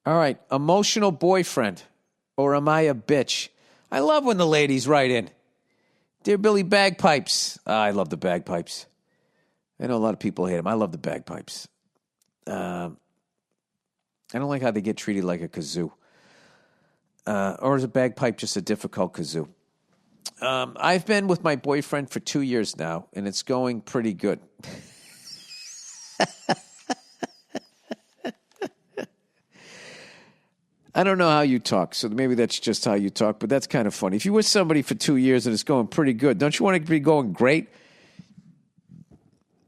All right. Emotional boyfriend. Or am I a bitch? I love when the ladies write in. Dear Billy Bagpipes. I love the bagpipes. I know a lot of people hate them. I love the bagpipes. I don't like how they get treated like a kazoo. Or is a bagpipe just a difficult kazoo? I've been with my boyfriend for 2 years now, and it's going pretty good. I don't know how you talk, so maybe that's just how you talk, but that's kind of funny. If you're with somebody for 2 years and it's going pretty good, don't you want it to be going great?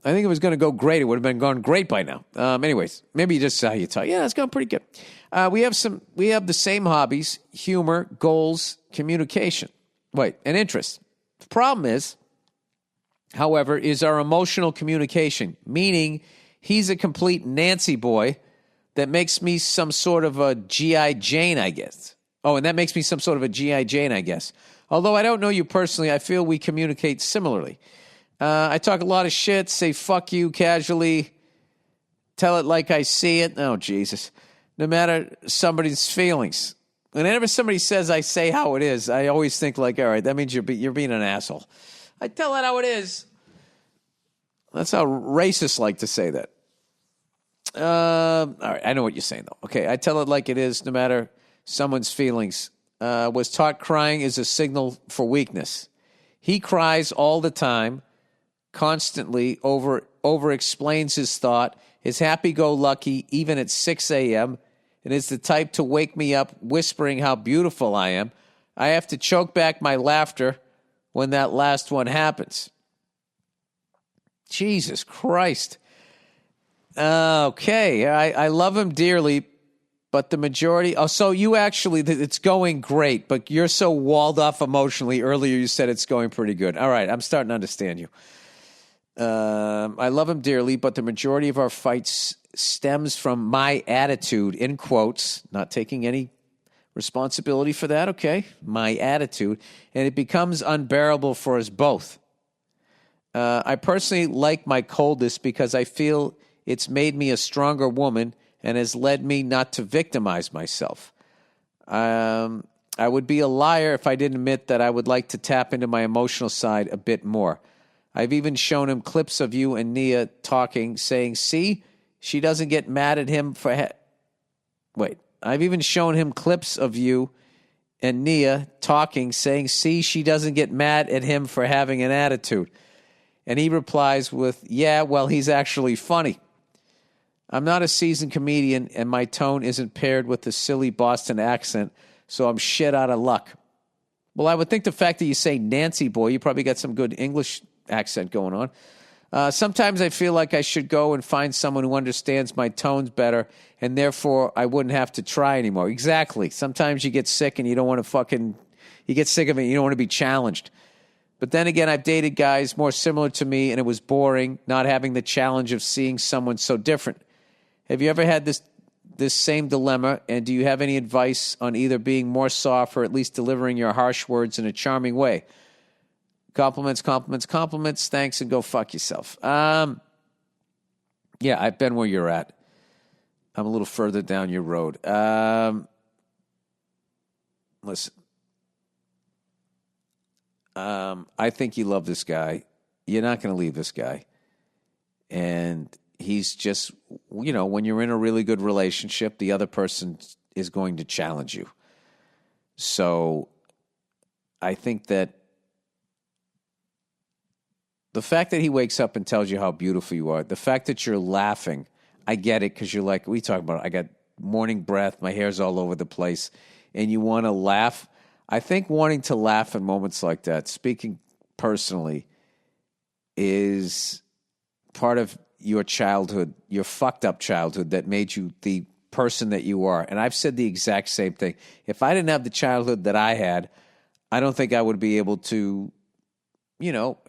I think if it was going to go great, it would have been gone great by now. Anyways, maybe just how you talk. Yeah, it's going pretty good. We have the same hobbies: humor, goals, communication. And interests. The problem is, however, is our emotional communication, meaning he's a complete Nancy boy that makes me some sort of a G.I. Jane, I guess. Oh, and that makes me some sort of a G.I. Jane, I guess. Although I don't know you personally, I feel we communicate similarly. I talk a lot of shit, say fuck you casually, tell it like I see it. Oh, Jesus. No matter somebody's feelings. Whenever somebody says I say how it is, I always think like, all right, that means you're being an asshole. I tell it how it is. That's how racists like to say that. All right, I know what you're saying, though. Okay, I tell it like it is, no matter someone's feelings. Was taught crying is a signal for weakness. He cries all the time, constantly, over-explains his thought, is happy-go-lucky even at 6 a.m., and is the type to wake me up whispering how beautiful I am. I have to choke back my laughter when that last one happens. Jesus Christ. Okay, I love him dearly, but the majority... Oh, so you actually... It's going great, but you're so walled off emotionally. Earlier you said it's going pretty good. All right, I'm starting to understand you. I love him dearly, but the majority of our fights stems from my attitude, in quotes, not taking any responsibility for that, okay? My attitude, and it becomes unbearable for us both. I personally like my coldness because I feel it's made me a stronger woman and has led me not to victimize myself. I would be a liar if I didn't admit that I would like to tap into my emotional side a bit more. I've even shown him clips of you and Nia talking, saying, see, she doesn't get mad at him for... I've even shown him clips of you and Nia talking, saying, see, she doesn't get mad at him for having an attitude. And he replies with, yeah, well, he's actually funny. I'm not a seasoned comedian, and my tone isn't paired with the silly Boston accent, so I'm shit out of luck. Well, I would think the fact that you say Nancy boy, you probably got some good English accent going on. Sometimes I feel like I should go and find someone who understands my tones better, and therefore I wouldn't have to try anymore. Exactly. Sometimes you get sick and you don't want to you get sick of it and you don't want to be challenged. But then again, I've dated guys more similar to me, and it was boring not having the challenge of seeing someone so different. Have you ever had this same dilemma, and do you have any advice on either being more soft or at least delivering your harsh words in a charming way? Compliments, compliments, compliments. Thanks, and go fuck yourself. Yeah, I've been where you're at. I'm a little further down your road. Listen. I think you love this guy. You're not going to leave this guy. And he's just, when you're in a really good relationship, the other person is going to challenge you. So I think that the fact that he wakes up and tells you how beautiful you are, the fact that you're laughing, I get it because you're like, what are you talking about? I got morning breath, my hair's all over the place, and you want to laugh. I think wanting to laugh in moments like that, speaking personally, is part of your childhood, your fucked up childhood that made you the person that you are. And I've said the exact same thing. If I didn't have the childhood that I had, I don't think I would be able to,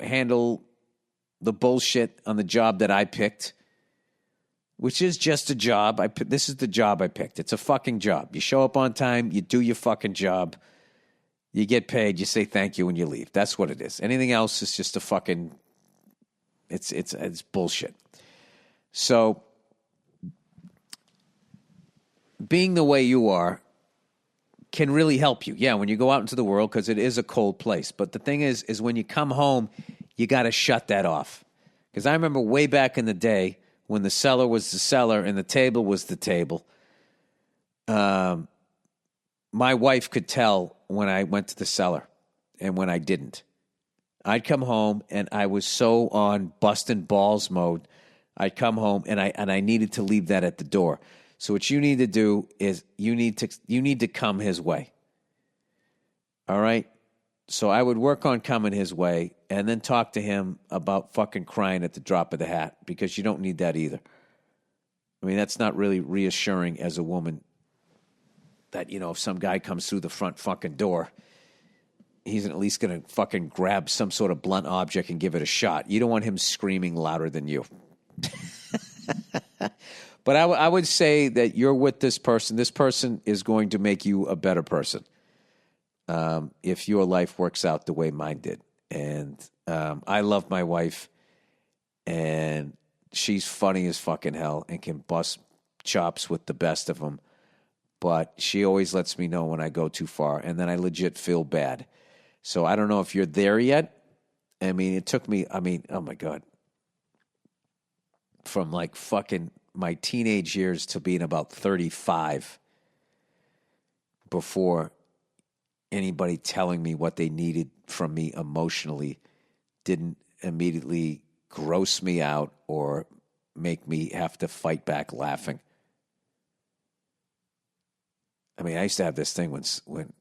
handle the bullshit on the job that I picked, which is just a job. This is the job I picked. It's a fucking job. You show up on time, you do your fucking job, you get paid, you say thank you, and you leave. That's what it is. Anything else is just a fucking, it's bullshit. So being the way you are can really help you. Yeah, when you go out into the world, because it is a cold place. But the thing is when you come home, you got to shut that off. Because I remember way back in the day when the cellar was the cellar and the table was the table, my wife could tell when I went to the cellar and when I didn't. I'd come home and I was so on busting balls mode. I'd come home and I needed to leave that at the door. So what you need to do is you need to come his way. All right? So I would work on coming his way and then talk to him about fucking crying at the drop of the hat, because you don't need that either. I mean, that's not really reassuring as a woman that, if some guy comes through the front fucking door, he's at least going to fucking grab some sort of blunt object and give it a shot. You don't want him screaming louder than you. But I would say that you're with this person. This person is going to make you a better person if your life works out the way mine did. And I love my wife, and she's funny as fucking hell and can bust chops with the best of them. But she always lets me know when I go too far, and then I legit feel bad. So I don't know if you're there yet. I mean, it took me, oh my God, from like fucking my teenage years to being about 35 before anybody telling me what they needed from me emotionally didn't immediately gross me out or make me have to fight back laughing. I mean, I used to have this thing when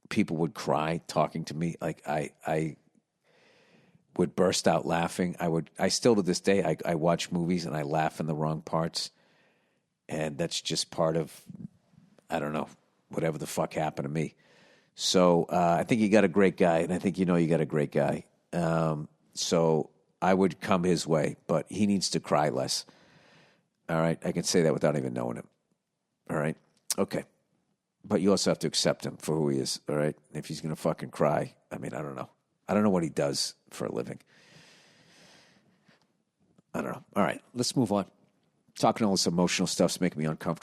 people would cry talking to me, like I would burst out laughing. I still to this day, I watch movies and I laugh in the wrong parts. And that's just part of, I don't know, whatever the fuck happened to me. So I think you got a great guy, and I think you got a great guy. So I would come his way, but he needs to cry less. All right? I can say that without even knowing him. All right? Okay. But you also have to accept him for who he is, all right? If he's going to fucking cry, I mean, I don't know. I don't know what he does for a living. I don't know. All right, let's move on. Talking all this emotional stuff's making me uncomfortable.